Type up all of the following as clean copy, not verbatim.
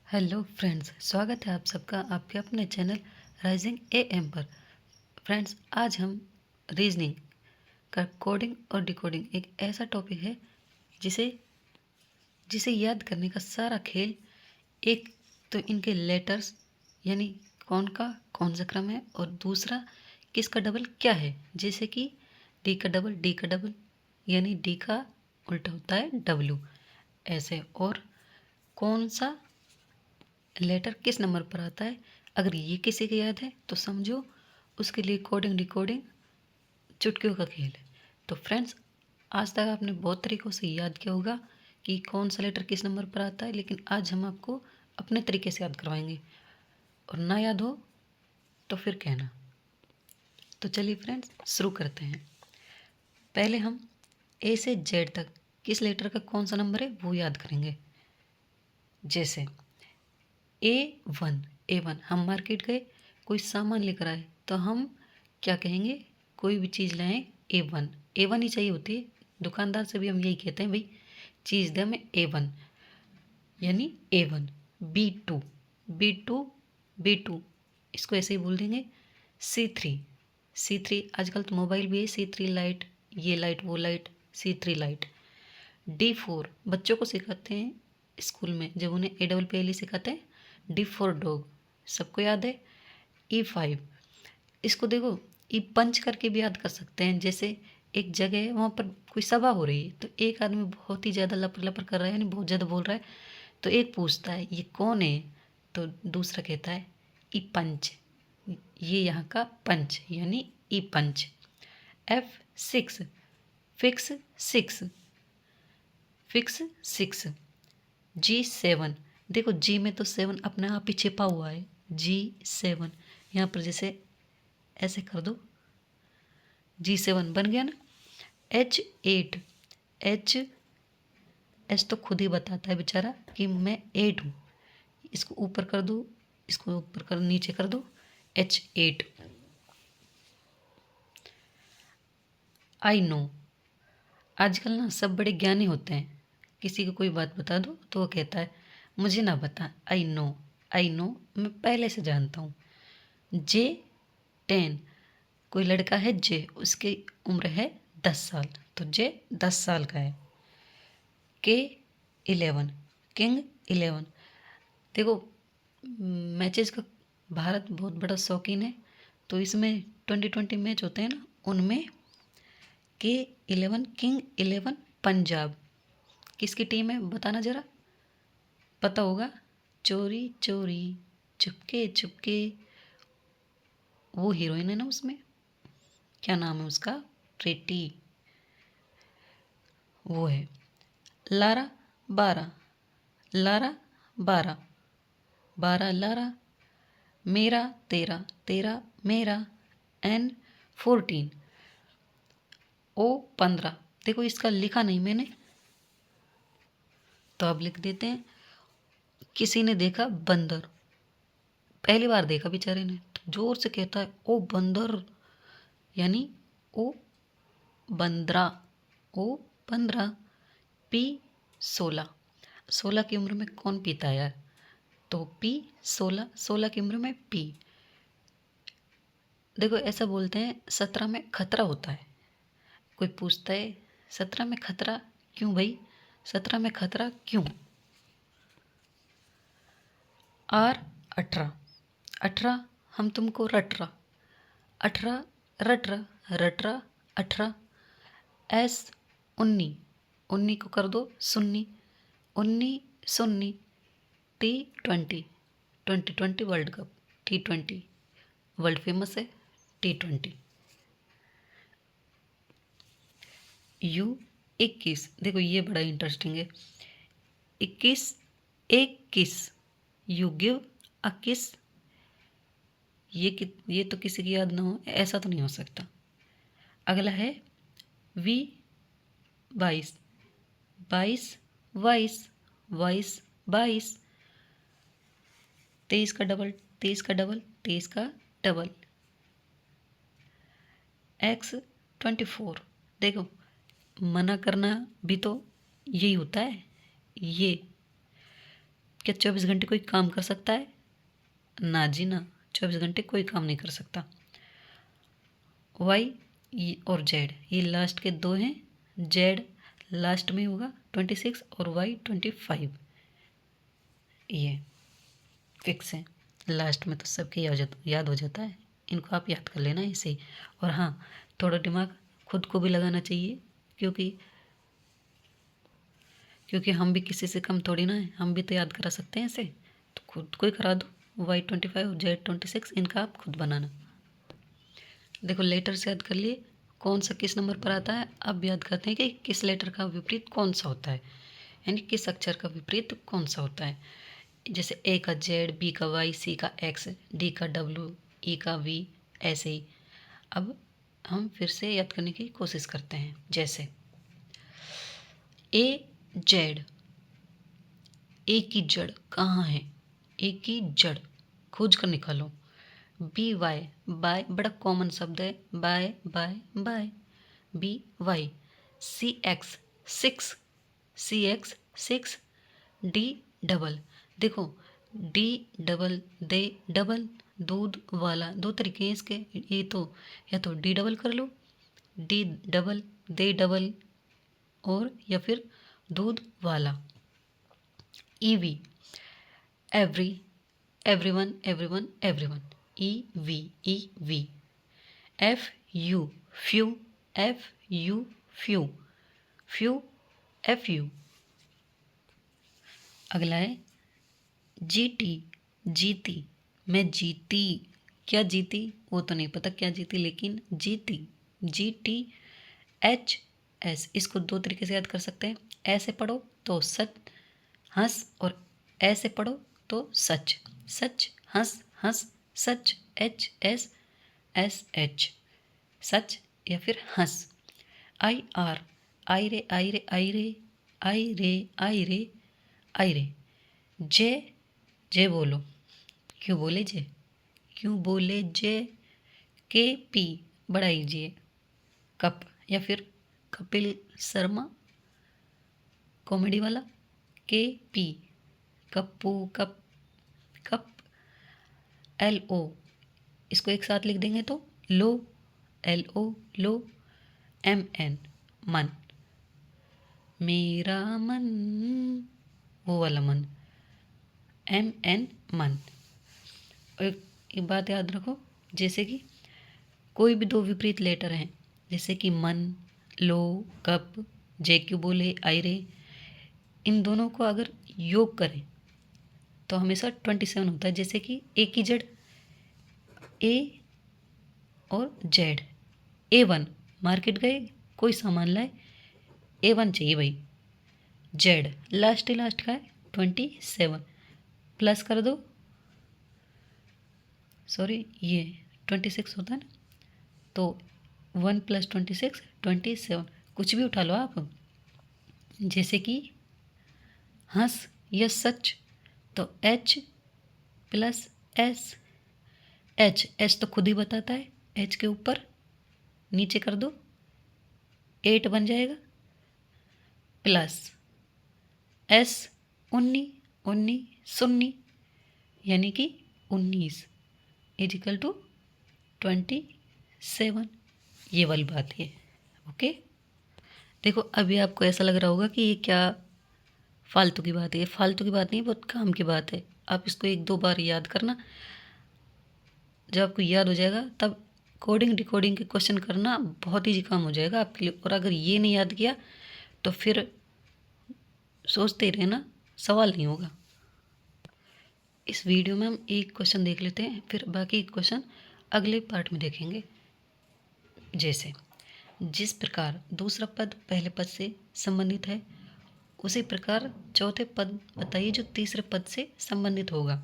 Hello friends, स्वागत है आप सबका आपके अपने चैनल राइजिंग एएम पर। फ्रेंड्स, आज हम रीजनिंग का कोडिंग और डिकोडिंग एक ऐसा टॉपिक है जिसे जिसे याद करने का सारा खेल एक तो इनके लेटर्स यानी कौन सा क्रम है, और दूसरा किसका डबल क्या है। जैसे कि डी का डबल यानी डी का उल्टा होता है डब्ल्यू, ऐसे। और कौन सा लेटर किस नंबर पर आता है, अगर ये किसी को याद है तो समझो उसके लिए कोडिंग डिकोडिंग चुटकियों का खेल है। तो फ्रेंड्स, आज तक आपने बहुत तरीक़ों से याद किया होगा कि कौन सा लेटर किस नंबर पर आता है, लेकिन आज हम आपको अपने तरीके से याद करवाएंगे, और ना याद हो तो फिर कहना। तो चलिए फ्रेंड्स, शुरू करते हैं। पहले हम ए से जेड तक किस लेटर का कौन सा नंबर है वो याद करेंगे। जैसे ए वन हम मार्केट गए, कोई सामान लेकर आए तो हम क्या कहेंगे, कोई भी चीज़ लाएं ए वन ही चाहिए होती है। दुकानदार से भी हम यही कहते हैं, भाई चीज़ दे हमें ए वन, यानी ए वन। बी टू इसको ऐसे ही बोल देंगे सी थ्री। आजकल तो मोबाइल भी है सी3 लाइट, ये लाइट वो लाइट, सी3 लाइट। डी4 बच्चों को सिखाते हैं स्कूल में, जब उन्हें APPLE सिखाते हैं। डी4 डॉग, सबको याद है। E5 इसको देखो ई पंच करके भी याद कर सकते हैं। जैसे एक जगह है, वहाँ पर कोई सभा हो रही है, तो एक आदमी बहुत ही ज़्यादा लपर लपर कर रहा है, यानी बहुत ज़्यादा बोल रहा है, तो एक पूछता है ये कौन है, तो दूसरा कहता है ई पंच, ये यहाँ का पंच, यानी ई पंच। F6 फिक्स सिक्स, G7 देखो जी में तो 7 अपने आप ही छिपा हुआ है। G7 यहाँ पर जैसे ऐसे कर दो, G7 बन गया ना। H8 एच तो खुद ही बताता है बेचारा कि मैं 8 हूँ। इसको ऊपर कर दो, इसको ऊपर कर नीचे कर दो, H8। आई नो, आजकल ना सब बड़े ज्ञानी होते हैं, किसी को कोई बात बता दो तो वो कहता है मुझे ना बता, आई नो मैं पहले से जानता हूँ। J10 कोई लड़का है जे, उसकी उम्र है 10 साल, तो जे 10 साल का है। K11 किंग 11 देखो, मैचेस का भारत बहुत बड़ा शौकीन है, तो इसमें 2020 मैच होते हैं ना, उनमें K11 किंग 11 पंजाब किसकी टीम है बताना ज़रा, पता होगा। चोरी चोरी चुपके चुपके, वो हीरोइन है ना उसमें, क्या नाम है उसका, प्रीति, वो है। Lara 12, Lara 12, 12 Lara. मेरा 13, 13 मेरा। N14, O15 देखो इसका लिखा नहीं मैंने, तो अब लिख देते हैं। किसी ने देखा बंदर, पहली बार देखा बेचारे ने, तो जोर से कहता है ओ बंदर, यानी ओ बंदरा, O15। P16 16 की उम्र में कौन पीता है यार, तो P16 16 की उम्र में पी। देखो ऐसा बोलते हैं 17 में खतरा होता है, कोई पूछता है 17 में खतरा क्यों भाई, 17 में खतरा क्यों। R18 18 हम तुमको रट रहा, 18 रट रहा 18। S19 19 को कर दो Sunni, 19 Sunni. T20 2020 world cup, T20 world famous है, T20। U21 देखो ये बड़ा इंटरेस्टिंग है, 21 एक किस, यू गिव अ किस। ये तो किसी की याद ना हो, ऐसा तो नहीं हो सकता। अगला है V22 22 22 22 22। 23 का डबल 23 का डबल 23 का डबल। X24 देखो, मना करना भी तो यही होता है, ये क्या 24 घंटे कोई काम कर सकता है? ना जी ना, 24 घंटे कोई काम नहीं कर सकता। वाई और जेड ये लास्ट के दो हैं, जेड लास्ट में होगा 26 और वाई 25, ये फिक्स है। लास्ट में तो सबके याद हो जाता है, इनको आप याद कर लेना ऐसे ही। और हाँ, थोड़ा दिमाग खुद को भी लगाना चाहिए, क्योंकि हम भी किसी से कम थोड़ी ना है, हम भी तो याद करा सकते हैं ऐसे, तो खुद को ही करा दो। Y25 Z26 इनका आप खुद बनाना। देखो लेटर से याद कर लिए कौन सा किस नंबर पर आता है। अब याद करते हैं कि किस लेटर का विपरीत कौन सा होता है, यानी किस अक्षर का विपरीत कौन सा होता है। जैसे ए का जेड, बी का वाई, सी का एक्स, डी का डब्ल्यू, ई का वी, ऐसे ही। अब हम फिर से याद करने की कोशिश करते हैं। जैसे ए जेड, ए की जड़ कहाँ है? ए की जड़ खोज कर निकालो। बी वाई, बाय बड़ा कॉमन शब्द है, by by by, B Y. C X six, C X six. D double, देखो डी डबल दे डबल, दूध वाला, दो तरीके हैं इसके, ये तो या तो डी डबल कर लो, डी डबल दे डबल, और या फिर दूध वाला। E V every, everyone everyone everyone, E V V. F U few, F U few, few F U. अगला है जी टी, जीती, मैं जीती। क्या जीती वो तो नहीं पता क्या जीती, लेकिन जीती, जी टी एच एस। इसको दो तरीके से याद कर सकते हैं, ऐसे पढ़ो तो सच हंस, और ऐसे पढ़ो तो सच, सच हंस हंस, सच एच एस एस एच, सच या फिर हंस। आई आर, आई रे आई रे आई रे, आई रे आई रे आई रे। जे, जे बोलो, क्यों बोले जे, क्यों बोले जे। के पी, बड़ा इजी है, कप या फिर कपिल शर्मा कॉमेडी वाला। के पी कप्पू, कप कप। एल ओ, इसको एक साथ लिख देंगे तो लो, एल ओ लो। एम एन मन, मेरा मन, वो वाला मन, एम एन मन। एक बात याद रखो, जैसे कि कोई भी दो विपरीत लेटर हैं, जैसे कि मन, लो, कप, जे क्यू बोले, आई रे, इन दोनों को अगर योग करें तो हमेशा 27 होता है। जैसे कि ए की जड़ ए और जेड, A1 मार्केट गए कोई सामान लाए, A1 चाहिए भाई। जेड लास्ट का है 27, प्लस कर दो, सॉरी ये 26 होता है ना, तो 1 + 26 27, कुछ भी उठा लो आप। जैसे कि हंस या सच, तो H + S, एच तो खुद ही बताता है, H के ऊपर नीचे कर दो 8 बन जाएगा, प्लस S 19 19 सुन्नी, यानी कि 19 = 27, ये वाली बात है। ओके, देखो अभी आपको ऐसा लग रहा होगा कि ये क्या फालतू की बात है। ये फालतू की बात नहीं, बहुत काम की बात है। आप इसको 1-2 बार याद करना, जब आपको याद हो जाएगा तब कोडिंग डिकोडिंग के क्वेश्चन करना बहुत ईजी काम हो जाएगा आपके लिए। और अगर ये नहीं याद किया तो फिर सोचते ही रहना, सवाल नहीं होगा। इस वीडियो में हम एक क्वेश्चन देख लेते हैं, फिर बाकी क्वेश्चन अगले पार्ट में देखेंगे। जैसे जिस प्रकार दूसरा पद पहले पद से संबंधित है, उसी प्रकार चौथे पद बताइए जो तीसरे पद से संबंधित होगा।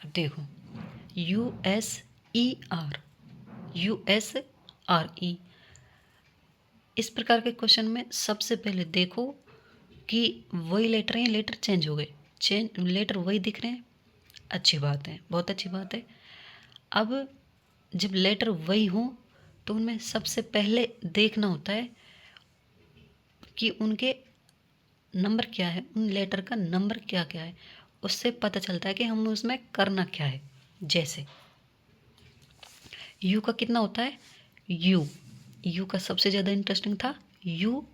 अब देखो USER, USRE, इस प्रकार के क्वेश्चन में सबसे पहले देखो कि वही लेटर हैं, लेटर चेंज हो गए, लेटर वही दिख रहे हैं, अच्छी बात है, बहुत अच्छी बात है। अब जब लेटर वही हों तो उनमें सबसे पहले देखना होता है कि उनके नंबर क्या है, उन लेटर का नंबर क्या क्या है, उससे पता चलता है कि हमें उसमें करना क्या है। जैसे यू का कितना होता है, यू का सबसे ज़्यादा इंटरेस्टिंग था यू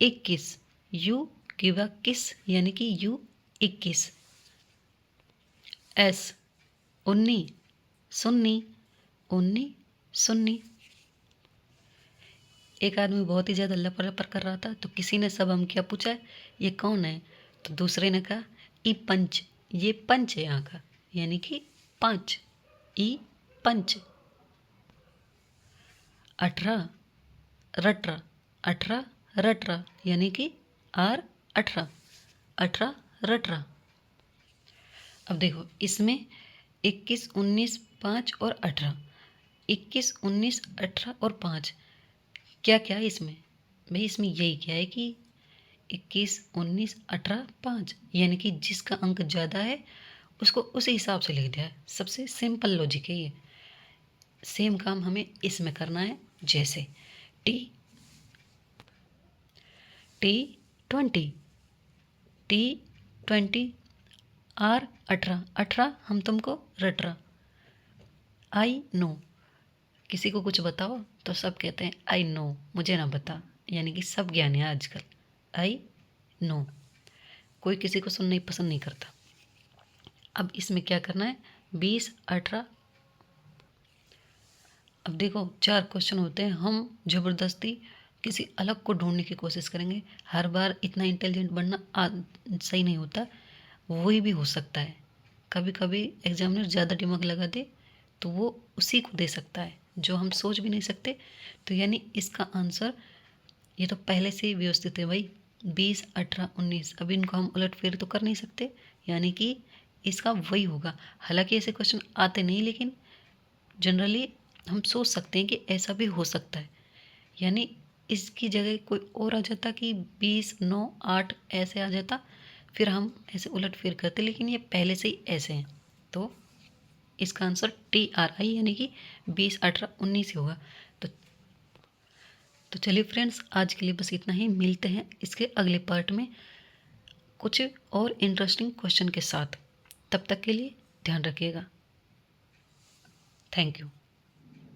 21, यू की वा किस यानी कि यू 21। एस 19 सुन्नी, 19 सुन्नी। एक आदमी बहुत ही ज़्यादा लपर लपर कर रहा था, तो किसी ने सब हम क्या पूछा, ये कौन है, तो दूसरे ने कहा ई पंच, ये पंच है यहाँ का, यानी कि 5, ई पंच। 18 रटरा, 18 रटरा यानी कि आर 18, 18 रटरा। अब देखो इसमें 21, 19, 5 और 18, 21, 19, 18 और 5 क्या क्या है इसमें, भाई इसमें यही क्या है कि 21, 19, 18, 5 यानी कि जिसका अंक ज़्यादा है उसको उसी हिसाब से लिख दिया है। सबसे सिंपल लॉजिक है ये। सेम काम हमें इसमें करना है। जैसे टी 20, टी 20, आर 18, 18 हम तुमको रट रहा। आई नो, किसी को कुछ बताओ तो सब कहते हैं आई नो, मुझे ना बता, यानी कि सब ज्ञान है आजकल। आई नो, कोई किसी को सुनना ही पसंद नहीं करता। अब इसमें क्या करना है, 20, 18। अब देखो 4 क्वेश्चन होते हैं, हम ज़बरदस्ती किसी अलग को ढूंढने की कोशिश करेंगे। हर बार इतना इंटेलिजेंट बनना सही नहीं होता, वही भी हो सकता है। कभी कभी एग्जामिनर ज़्यादा दिमाग लगा दे तो वो उसी को दे सकता है जो हम सोच भी नहीं सकते। तो यानी इसका आंसर ये तो पहले से ही व्यवस्थित है भाई, 20, 18, 19। अब इनको हम उलट फेर तो कर नहीं सकते, यानी कि इसका वही होगा। हालांकि ऐसे क्वेश्चन आते नहीं, लेकिन जनरली हम सोच सकते हैं कि ऐसा भी हो सकता है। यानी इसकी जगह कोई और आ जाता कि 20, 9, 8 ऐसे आ जाता, फिर हम ऐसे उलट फेर करते, लेकिन ये पहले से ही ऐसे हैं। तो इसका आंसर TRI यानी कि 20, 18, 19 ही होगा। तो चलिए फ्रेंड्स, आज के लिए बस इतना ही। मिलते हैं इसके अगले पार्ट में कुछ और इंटरेस्टिंग क्वेश्चन के साथ। तब तक के लिए ध्यान रखिएगा। Thank you.